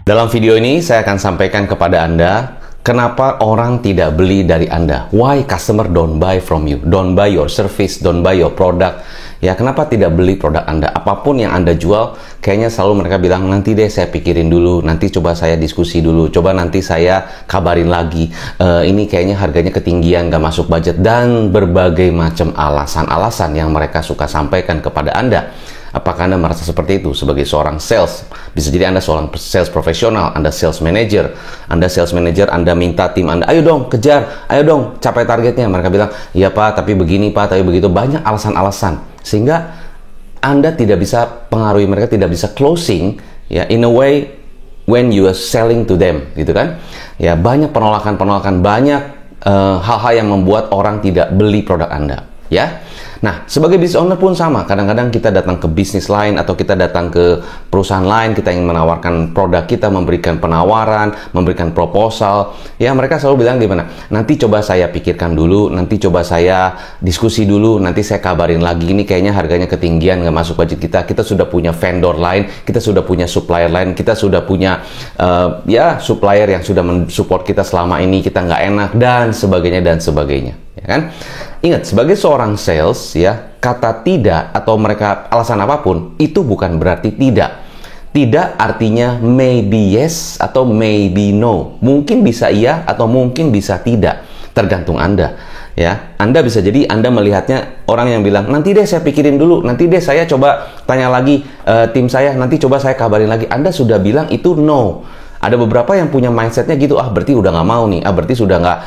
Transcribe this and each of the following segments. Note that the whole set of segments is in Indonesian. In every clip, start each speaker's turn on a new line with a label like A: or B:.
A: Dalam video ini saya akan sampaikan kepada Anda kenapa orang tidak beli dari Anda. Why customer don't buy from you? Don't buy your service, don't buy your product. Ya, kenapa tidak beli produk Anda? Apapun yang Anda jual, kayaknya selalu mereka bilang, nanti deh saya pikirin dulu, nanti coba saya diskusi dulu, coba nanti saya kabarin lagi. Ini kayaknya harganya ketinggian, gak masuk budget, dan berbagai macam alasan-alasan yang mereka suka sampaikan kepada Anda. Apakah Anda merasa seperti itu sebagai seorang sales? Bisa jadi Anda seorang sales profesional, Anda sales manager. Anda minta tim Anda, ayo dong kejar, ayo dong capai targetnya. Mereka bilang, iya Pak, tapi begini Pak, tapi begitu. Banyak alasan-alasan. Sehingga Anda tidak bisa pengaruhi mereka, tidak bisa closing, ya, in a way when you are selling to them, gitu kan? Ya, banyak penolakan-penolakan, banyak hal-hal yang membuat orang tidak beli produk Anda, ya. Nah, sebagai business owner pun sama. Kadang-kadang kita datang ke bisnis lain atau kita datang ke perusahaan lain, kita ingin menawarkan produk kita, memberikan penawaran, memberikan proposal. Ya, mereka selalu bilang gimana? Nanti coba saya pikirkan dulu, nanti coba saya diskusi dulu, nanti saya kabarin lagi. Ini kayaknya harganya ketinggian, nggak masuk budget kita. Kita sudah punya vendor lain, kita sudah punya supplier lain, kita sudah punya supplier yang sudah mensupport kita selama ini, kita nggak enak, dan sebagainya. Ya kan? Ingat, sebagai seorang sales, ya, kata tidak atau mereka alasan apapun itu bukan berarti tidak. Tidak artinya maybe yes atau maybe no. Mungkin bisa iya atau mungkin bisa tidak, tergantung Anda. Ya, Anda bisa jadi Anda melihatnya orang yang bilang, nanti deh saya pikirin dulu, nanti deh saya coba tanya lagi tim saya, nanti coba saya kabarin lagi. Anda sudah bilang itu no. Ada beberapa yang punya mindsetnya gitu, berarti udah nggak mau nih, berarti sudah nggak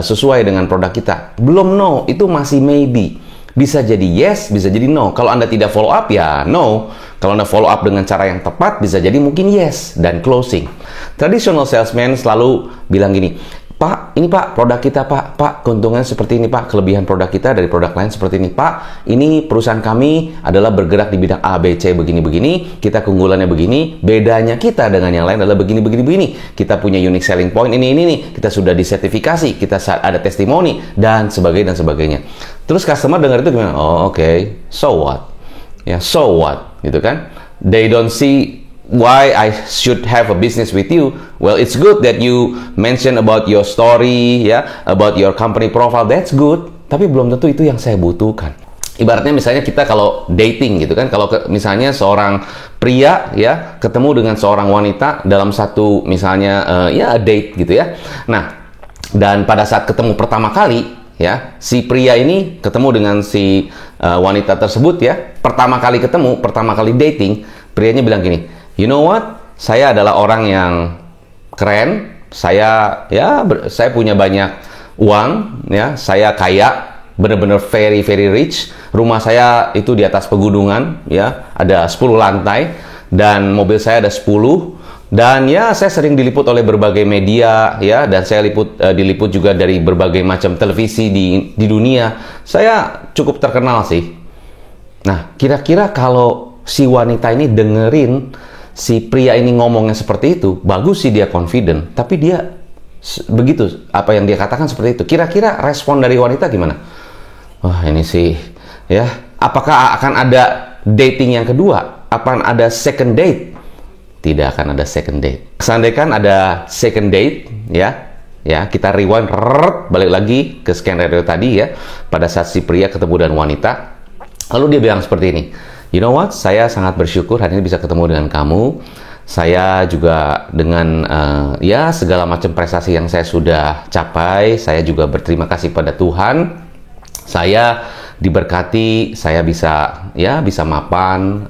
A: sesuai dengan produk kita. Belum no, itu masih maybe. Bisa jadi yes, bisa jadi no. Kalau Anda tidak follow up, ya no. Kalau Anda follow up dengan cara yang tepat, bisa jadi mungkin yes, dan closing. Traditional salesman selalu bilang gini, Pak, ini Pak, produk kita Pak, keuntungan seperti ini Pak, kelebihan produk kita dari produk lain seperti ini Pak, ini perusahaan kami adalah bergerak di bidang A, B, C, begini-begini, kita keunggulannya begini, bedanya kita dengan yang lain adalah begini, kita punya unique selling point, ini, kita sudah disertifikasi, kita ada testimoni, dan sebagainya. Terus customer dengar itu gimana? Oh, oke, so what? Ya, so what? Gitu kan? They don't see why I should have a business with you. Well, it's good that you mention about your story, ya, about your company profile. That's good. Tapi belum tentu itu yang saya butuhkan. Ibaratnya misalnya kita kalau dating gitu kan, kalau misalnya seorang pria ya ketemu dengan seorang wanita dalam satu misalnya date gitu ya. Nah, dan pada saat ketemu pertama kali ya, si pria ini ketemu dengan si wanita tersebut ya, pertama kali ketemu, pertama kali dating, prianya bilang gini, you know what? Saya adalah orang yang keren. Saya punya banyak uang, ya. Saya kaya, benar-benar very rich. Rumah saya itu di atas pegunungan, ya. Ada 10 lantai dan mobil saya ada 10. Dan ya, saya sering diliput oleh berbagai media, ya, dan saya diliput juga dari berbagai macam televisi di dunia. Saya cukup terkenal sih. Nah, kira-kira kalau si wanita ini dengerin si pria ini ngomongnya seperti itu, bagus sih dia confident, tapi dia begitu, apa yang dia katakan seperti itu. Kira-kira respon dari wanita gimana? Wah, ini sih, ya. Apakah akan ada dating yang kedua? Akan ada second date? Tidak akan ada second date. Seandainya ada second date, ya, kita rewind, balik lagi ke skenario tadi ya, pada saat si pria ketemu dengan wanita, lalu dia bilang seperti ini. You know what? Saya sangat bersyukur hari ini bisa ketemu dengan kamu. Saya juga dengan segala macam prestasi yang saya sudah capai, saya juga berterima kasih pada Tuhan. Saya diberkati, saya bisa mapan,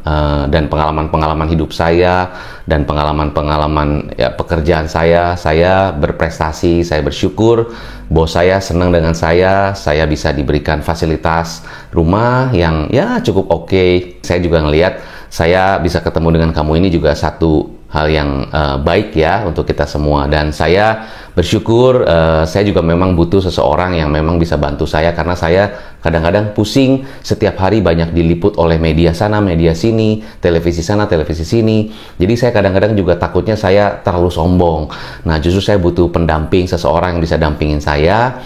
A: dan pengalaman-pengalaman hidup saya dan pengalaman-pengalaman pekerjaan saya berprestasi, saya bersyukur. Bos saya senang dengan saya bisa diberikan fasilitas rumah yang cukup oke. Saya juga ngelihat saya bisa ketemu dengan kamu ini juga satu hal yang baik ya untuk kita semua, dan saya bersyukur saya juga memang butuh seseorang yang memang bisa bantu saya, karena saya kadang-kadang pusing setiap hari banyak diliput oleh media sana, media sini, televisi sana, televisi sini. Jadi saya kadang-kadang juga takutnya saya terlalu sombong. Nah, justru saya butuh pendamping, seseorang yang bisa dampingin saya,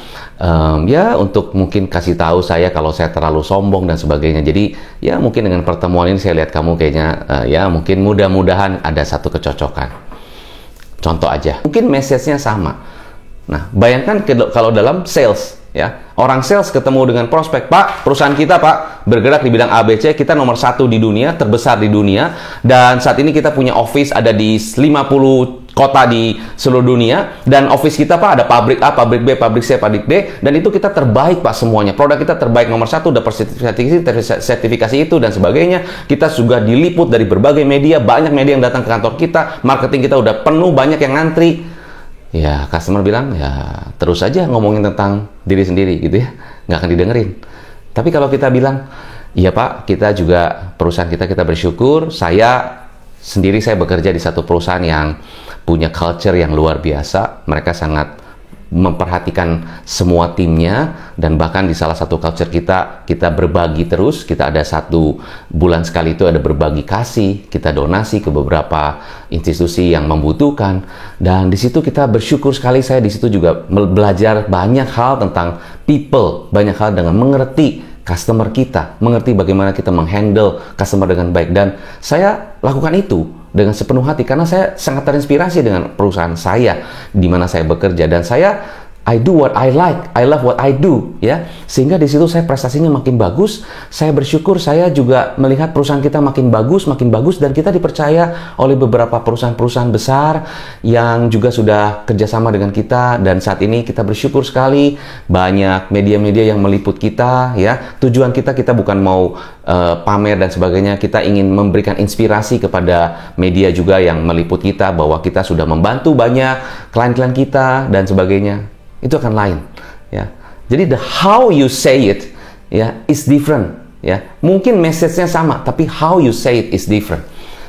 A: untuk mungkin kasih tahu saya kalau saya terlalu sombong dan sebagainya. Jadi ya mungkin dengan pertemuan ini saya lihat kamu kayaknya mungkin mudah-mudahan ada satu kecocokan. Contoh aja, mungkin message-nya sama. Nah, bayangkan kalau dalam sales, ya, orang sales ketemu dengan prospek, Pak, perusahaan kita, Pak, bergerak di bidang ABC, kita nomor 1 di dunia, terbesar di dunia, dan saat ini kita punya office ada di 50 kota di seluruh dunia, dan office kita, Pak, ada pabrik A, pabrik B, pabrik C, pabrik D, dan itu kita terbaik, Pak, semuanya. Produk kita terbaik nomor 1, dapat sertifikasi itu dan sebagainya. Kita juga diliput dari berbagai media, banyak media yang datang ke kantor kita, marketing kita udah penuh, banyak yang ngantri. Ya, customer bilang, ya terus aja ngomongin tentang diri sendiri gitu ya, nggak akan didengerin. Tapi kalau kita bilang, iya Pak, kita juga, perusahaan kita bersyukur, saya bekerja di satu perusahaan yang punya culture yang luar biasa, mereka sangat memperhatikan semua timnya, dan bahkan di salah satu culture kita berbagi terus, kita ada 1 bulan sekali itu ada berbagi kasih, kita donasi ke beberapa institusi yang membutuhkan, dan di situ kita bersyukur sekali. Saya di situ juga belajar banyak hal tentang people, banyak hal dengan mengerti customer kita, mengerti bagaimana kita menghandle customer dengan baik, dan saya lakukan itu dengan sepenuh hati karena saya sangat terinspirasi dengan perusahaan saya di mana saya bekerja, dan I do what I like, I love what I do, ya. Sehingga di situ saya prestasinya makin bagus. Saya bersyukur, saya juga melihat perusahaan kita makin bagus, dan kita dipercaya oleh beberapa perusahaan-perusahaan besar yang juga sudah kerjasama dengan kita, dan saat ini kita bersyukur sekali banyak media-media yang meliput kita, ya. Tujuan kita bukan mau pamer dan sebagainya, kita ingin memberikan inspirasi kepada media juga yang meliput kita bahwa kita sudah membantu banyak klien-klien kita dan sebagainya. Itu akan lain, ya. Jadi the how you say it, ya, is different, ya. Mungkin message-nya sama, tapi how you say it is different.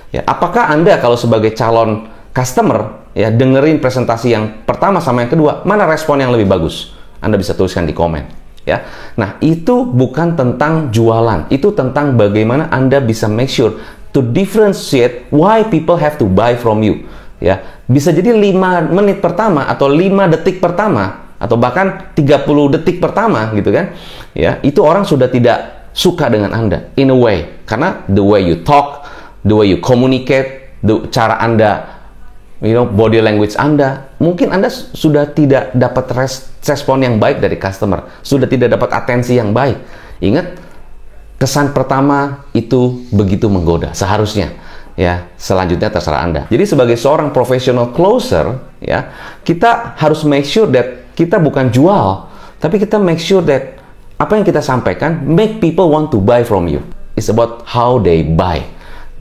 A: Ya, apakah Anda kalau sebagai calon customer, ya, dengerin presentasi yang pertama sama yang kedua, mana respon yang lebih bagus? Anda bisa tuliskan di komen, ya. Nah, itu bukan tentang jualan, itu tentang bagaimana Anda bisa make sure to differentiate why people have to buy from you. Ya, bisa jadi 5 menit pertama atau 5 detik pertama atau bahkan 30 detik pertama gitu kan. Ya, itu orang sudah tidak suka dengan Anda in a way karena the way you talk, the way you communicate, cara Anda, body language Anda, mungkin Anda sudah tidak dapat respon yang baik dari customer, sudah tidak dapat atensi yang baik. Ingat, kesan pertama itu begitu menggoda seharusnya. Ya, selanjutnya terserah Anda. Jadi sebagai seorang professional closer, ya, kita harus make sure that kita bukan jual, tapi kita make sure that apa yang kita sampaikan make people want to buy from you. It's about how they buy.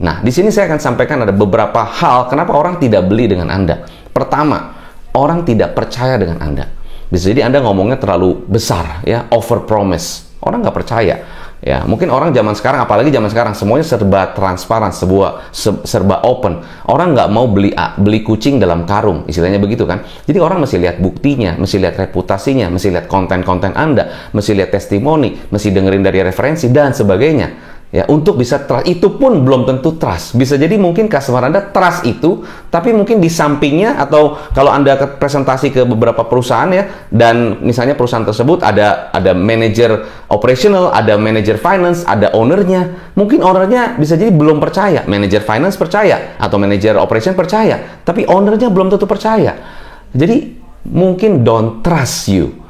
A: Nah, di sini saya akan sampaikan ada beberapa hal kenapa orang tidak beli dengan Anda. Pertama, orang tidak percaya dengan Anda. Bisa jadi Anda ngomongnya terlalu besar, ya, over promise. Orang nggak percaya. Ya, mungkin orang zaman sekarang, apalagi zaman sekarang, semuanya serba transparan, serba open. Orang nggak mau beli kucing dalam karung, istilahnya begitu kan. Jadi orang mesti lihat buktinya, mesti lihat reputasinya, mesti lihat konten-konten Anda, mesti lihat testimoni, mesti dengerin dari referensi dan sebagainya. Ya, untuk bisa trust, itu pun belum tentu trust. Bisa jadi mungkin customer Anda trust itu, tapi mungkin di sampingnya, atau kalau Anda presentasi ke beberapa perusahaan, ya, dan misalnya perusahaan tersebut ada manajer operational, ada manajer finance, ada ownernya. Mungkin ownernya bisa jadi belum percaya, manajer finance percaya, atau manajer operation percaya, tapi ownernya belum tentu percaya. Jadi mungkin don't trust you.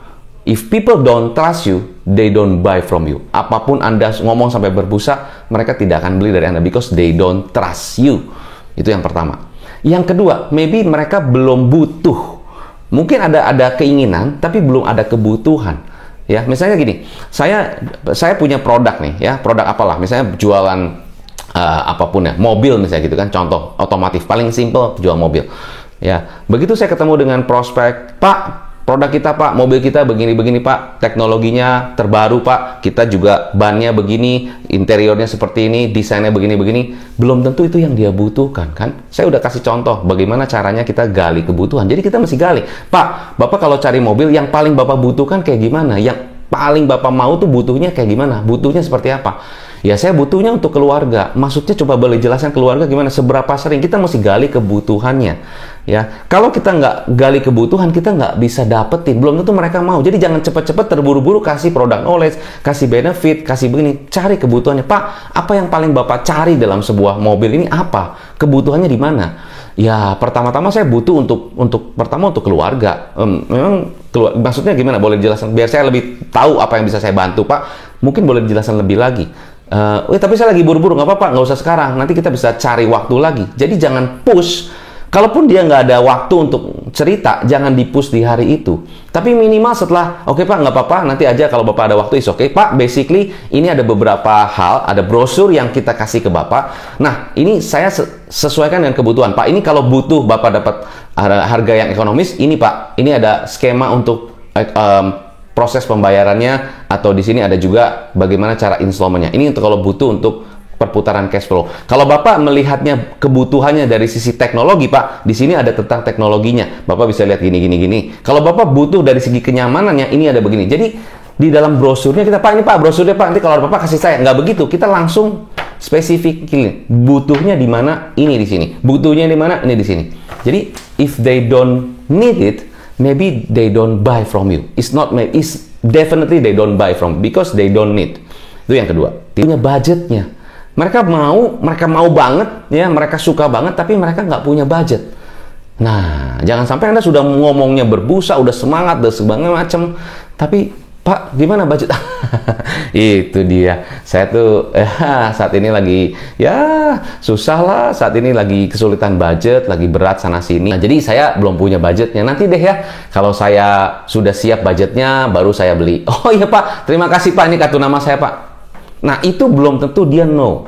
A: If people don't trust you, they don't buy from you. Apapun Anda ngomong sampai berbusa, mereka tidak akan beli dari Anda because they don't trust you. Itu yang pertama. Yang kedua, maybe mereka belum butuh. Mungkin ada keinginan, tapi belum ada kebutuhan. Ya, misalnya gini, saya punya produk nih, ya, produk apalah, misalnya jualan apapun ya, mobil misalnya gitu kan, contoh otomotif paling simple, jual mobil. Ya, begitu saya ketemu dengan prospek, Pak, produk kita Pak, mobil kita begini-begini Pak, teknologinya terbaru Pak, kita juga bannya begini, interiornya seperti ini, desainnya begini-begini, belum tentu itu yang dia butuhkan kan. Saya udah kasih contoh bagaimana caranya kita gali kebutuhan. Jadi kita mesti gali, Pak, Bapak kalau cari mobil yang paling Bapak butuhkan kayak gimana? Yang paling Bapak mau tuh butuhnya kayak gimana? Butuhnya seperti apa? Ya, saya butuhnya untuk keluarga. Maksudnya coba boleh jelaskan keluarga gimana? Seberapa sering? Kita mesti gali kebutuhannya. Ya, kalau kita nggak gali kebutuhan, kita nggak bisa dapetin. Belum tentu mereka mau. Jadi jangan cepat-cepat terburu-buru kasih produk knowledge, kasih benefit, kasih begini. Cari kebutuhannya. Pak, apa yang paling Bapak cari dalam sebuah mobil ini apa? Kebutuhannya di mana? Ya, pertama-tama saya butuh pertama untuk keluarga. Memang maksudnya gimana? Boleh dijelaskan? Biar saya lebih tahu apa yang bisa saya bantu, Pak. Mungkin boleh dijelaskan lebih lagi. Tapi saya lagi buru-buru, nggak apa-apa, nggak usah sekarang. Nanti kita bisa cari waktu lagi. Jadi jangan push. Kalaupun dia nggak ada waktu untuk cerita, jangan di-push di hari itu. Tapi minimal setelah, oke Pak, nggak apa-apa, nanti aja kalau Bapak ada waktu, is oke. Pak, basically ini ada beberapa hal, ada brosur yang kita kasih ke Bapak. Nah, ini saya sesuaikan dengan kebutuhan. Pak, ini kalau butuh Bapak dapat harga yang ekonomis, ini Pak, ini ada skema untuk proses pembayarannya, atau di sini ada juga bagaimana cara installmentnya. Ini untuk kalau butuh untuk perputaran cash flow. Kalau Bapak melihatnya kebutuhannya dari sisi teknologi, Pak, di sini ada tentang teknologinya. Bapak bisa lihat gini. Kalau Bapak butuh dari segi kenyamanannya, ini ada begini. Jadi di dalam brosurnya kita, Pak, ini Pak brosurnya Pak, nanti kalau Bapak kasih saya. Nggak begitu, kita langsung spesifik. Butuhnya di mana, ini di sini. Butuhnya di mana, ini di sini. Jadi if they don't need it, maybe they don't buy from you. It's definitely they don't buy from, because they don't need. Itu yang kedua. Punya budgetnya. Mereka mau banget, ya, mereka suka banget, tapi mereka nggak punya budget. Nah, jangan sampai Anda sudah ngomongnya berbusa, udah semangat, dan segala macam, tapi Pak, gimana budget? Itu dia. Saya tuh saat ini lagi, ya susah lah, saat ini lagi kesulitan budget, lagi berat sana sini. Nah, jadi saya belum punya budgetnya. Nanti deh ya, kalau saya sudah siap budgetnya, baru saya beli. Oh iya Pak, terima kasih Pak, ini kartu nama saya Pak. Nah, itu belum tentu dia no.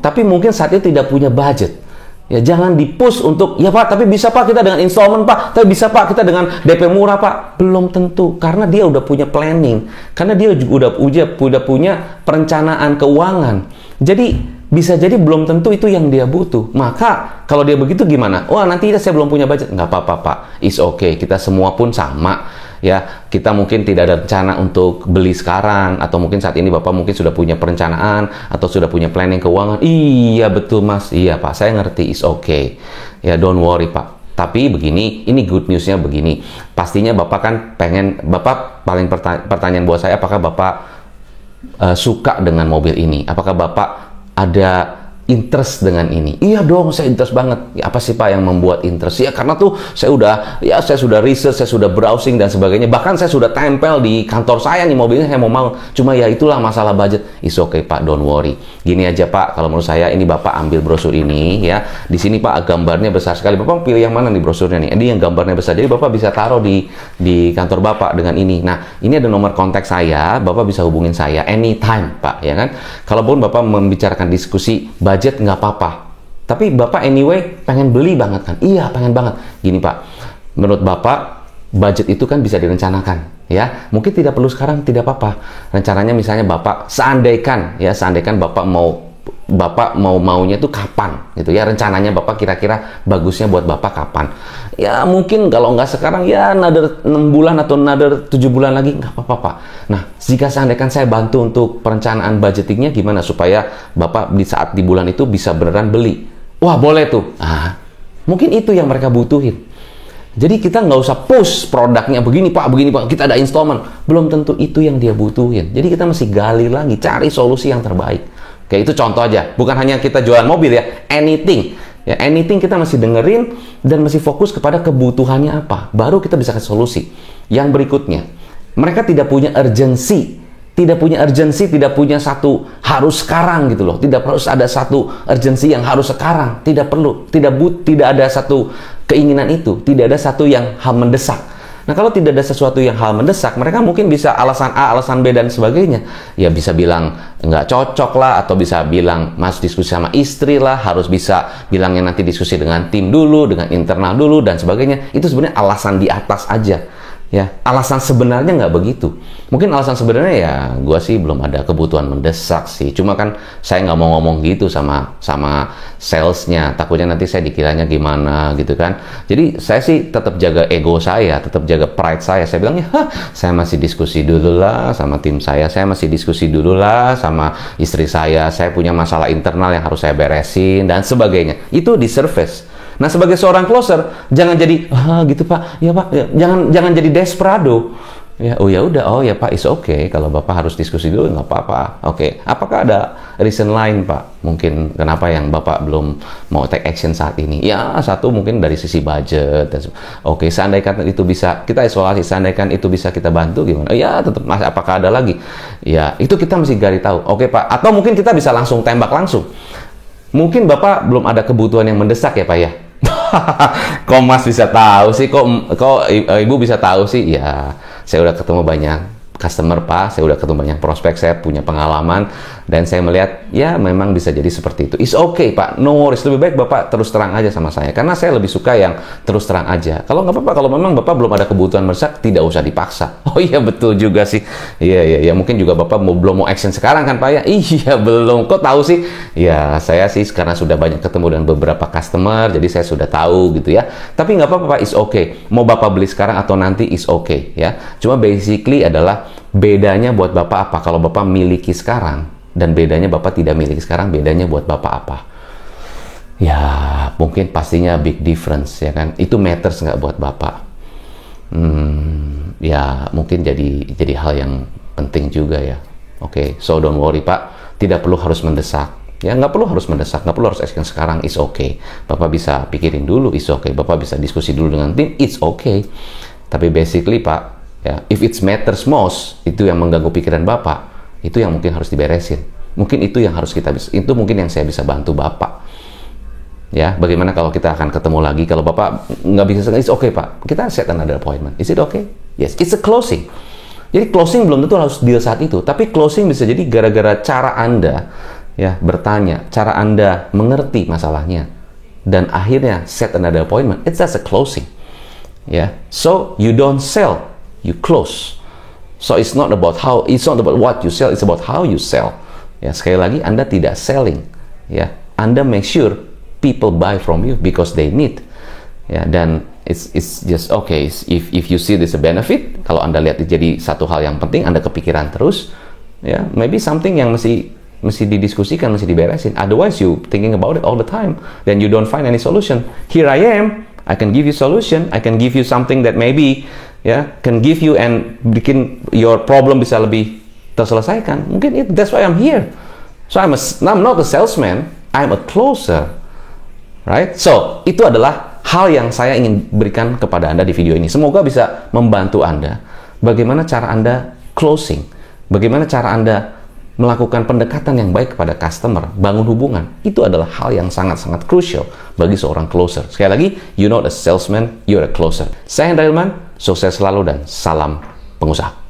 A: Tapi mungkin saat itu tidak punya budget. Ya, jangan di-push untuk, ya Pak, tapi bisa Pak kita dengan installment Pak, tapi bisa Pak kita dengan DP murah Pak. Belum tentu, karena dia udah punya planning. Karena dia juga udah punya perencanaan keuangan. Jadi, bisa jadi belum tentu itu yang dia butuh. Maka, kalau dia begitu gimana? Wah, nanti saya belum punya budget. Nggak apa-apa Pak, it's okay. Kita semua pun sama. Ya, kita mungkin tidak ada rencana untuk beli sekarang, atau mungkin saat ini Bapak mungkin sudah punya perencanaan atau sudah punya planning keuangan. Iya betul Mas, iya Pak, saya ngerti, is okay. Ya, don't worry Pak. Tapi begini, ini good newsnya begini. Pastinya Bapak kan Bapak paling pertanyaan buat saya, apakah Bapak suka dengan mobil ini? Apakah Bapak ada interest dengan ini? Iya dong, saya interest banget. Ya, apa sih Pak yang membuat interest? Ya karena tuh saya sudah research, saya sudah browsing dan sebagainya. Bahkan saya sudah tempel di kantor saya nih mobilnya, saya mau. Cuma ya itulah masalah budget. It's okay Pak, don't worry. Gini aja Pak, kalau menurut saya ini Bapak ambil brosur ini ya. Di sini Pak gambarnya besar sekali. Bapak pilih yang mana nih brosurnya nih? Ini yang gambarnya besar. Jadi Bapak bisa taruh di kantor Bapak dengan ini. Nah, ini ada nomor kontak saya. Bapak bisa hubungin saya anytime Pak, ya kan? Kalaupun Bapak membicarakan diskusi budget, nggak apa-apa. Tapi Bapak anyway pengen beli banget kan? Iya, pengen banget. Gini Pak, menurut Bapak budget itu kan bisa direncanakan, ya. Mungkin tidak perlu sekarang, tidak apa-apa. Rencananya misalnya Bapak seandaikan Bapak maunya itu kapan gitu ya, rencananya Bapak kira-kira bagusnya buat Bapak kapan. Ya mungkin kalau nggak sekarang ya another 6 bulan atau another 7 bulan lagi, nggak apa-apa Pak. Nah, jika seandainya saya bantu untuk perencanaan budgetingnya gimana supaya Bapak di saat di bulan itu bisa beneran beli. Wah boleh tuh. Mungkin itu yang mereka butuhin. Jadi kita nggak usah push produknya begini Pak, kita ada installment. Belum tentu itu yang dia butuhin. Jadi kita mesti gali lagi, cari solusi yang terbaik. Oke, itu contoh aja. Bukan hanya kita jualan mobil ya, anything. Ya, anything kita mesti dengerin dan mesti fokus kepada kebutuhannya apa. Baru kita bisa kasih solusi. Yang berikutnya, mereka tidak punya urgency. Tidak punya satu harus sekarang gitu loh. Tidak harus ada satu urgency yang harus sekarang. Tidak perlu. Tidak ada satu keinginan itu. Tidak ada satu yang hal mendesak. Nah, kalau tidak ada sesuatu yang hal mendesak, mereka mungkin bisa alasan A, alasan B, dan sebagainya. Ya, bisa bilang nggak cocok lah, atau bisa bilang Mas diskusi sama istri lah, harus bisa bilangnya nanti diskusi dengan tim dulu, dengan internal dulu, dan sebagainya. Itu sebenarnya alasan di atas aja. Ya, alasan sebenarnya nggak begitu. Mungkin alasan sebenarnya ya, gua sih belum ada kebutuhan mendesak sih. Cuma kan saya nggak mau ngomong gitu sama salesnya. Takutnya nanti saya dikiranya gimana gitu kan. Jadi saya sih tetap jaga ego saya, tetap jaga pride saya. Saya bilangnya, saya masih diskusi dulu lah sama tim saya masih diskusi dulu lah sama istri saya punya masalah internal yang harus saya beresin dan sebagainya. Itu di surface. Nah, sebagai seorang closer, jangan jadi gitu Pak, ya Pak, ya. Jangan jadi desperado. Ya, oh ya udah, oh ya Pak, it's okay. Kalau Bapak harus diskusi dulu, nggak apa-apa. Oke, apakah ada reason lain Pak? Mungkin kenapa yang Bapak belum mau take action saat ini? Ya, satu mungkin dari sisi budget. Oke, seandainya itu bisa kita isolasi, seandainya itu bisa kita bantu gimana? Ya, tetap masih. Apakah ada lagi? Ya, itu kita mesti gali tahu. Oke Pak, atau mungkin kita bisa langsung tembak langsung. Mungkin Bapak belum ada kebutuhan yang mendesak ya Pak ya. Kok Mas bisa tahu sih? Kok Ibu bisa tahu sih? Ya, saya udah ketemu banyak customer Pak, saya udah ketemu banyak prospek, saya punya pengalaman, dan saya melihat ya memang bisa jadi seperti itu. It's okay Pak, no worries. Lebih baik Bapak terus terang aja sama saya, karena saya lebih suka yang terus terang aja. Kalau nggak apa-apa, kalau memang Bapak belum ada kebutuhan mendesak, tidak usah dipaksa. Oh iya betul juga sih. Iya, mungkin juga Bapak belum mau action sekarang kan Pak ya? Iya belum. Kok tahu sih? Ya saya sih karena sudah banyak ketemu dengan beberapa customer, jadi saya sudah tahu gitu ya. Tapi nggak apa-apa Pak, it's okay. Mau Bapak beli sekarang atau nanti it's okay ya. Cuma basically adalah bedanya buat Bapak apa? Kalau Bapak miliki sekarang dan bedanya Bapak tidak miliki sekarang, bedanya buat Bapak apa? Ya, mungkin pastinya big difference ya kan. Itu matters nggak buat Bapak? Ya mungkin jadi hal yang penting juga ya. Oke, so don't worry Pak. Tidak perlu harus mendesak. Ya nggak perlu harus mendesak, nggak perlu harus action sekarang. It's okay. Bapak bisa pikirin dulu. It's okay. Bapak bisa diskusi dulu dengan tim. It's okay. Tapi basically Pak, ya, if it matters most, itu yang mengganggu pikiran Bapak, itu yang mungkin harus diberesin. Mungkin itu yang harus itu mungkin yang saya bisa bantu Bapak. Ya, bagaimana kalau kita akan ketemu lagi? Kalau Bapak nggak bisa, it's okay Pak. Kita set another appointment. Is it okay? Yes, it's a closing. Jadi closing belum tentu harus deal saat itu, tapi closing bisa jadi gara-gara cara Anda ya bertanya, cara Anda mengerti masalahnya, dan akhirnya set another appointment. It's just a closing. Ya, so you don't sell, you close. So it's not about what you sell, it's about how you sell. Ya, sekali lagi Anda tidak selling. Ya, Anda make sure people buy from you because they need. Ya, dan it's just okay if you see this a benefit. Kalau Anda lihat itu jadi satu hal yang penting, Anda kepikiran terus. Ya, maybe something yang mesti didiskusikan, mesti diberesin. Otherwise you thinking about it all the time, then you don't find any solution. Here I am. I can give you solution. I can give you something that maybe can give you and bikin your problem bisa lebih terselesaikan. Mungkin that's why I'm here. So I'm not a salesman. I'm a closer, right? So itu adalah hal yang saya ingin berikan kepada Anda di video ini. Semoga bisa membantu Anda. Bagaimana cara Anda closing? Bagaimana cara Anda melakukan pendekatan yang baik kepada customer, bangun hubungan, itu adalah hal yang sangat-sangat crucial bagi seorang closer. Sekali lagi, you're not a salesman, you're a closer. Saya Hendra Ilman, sukses selalu dan salam pengusaha.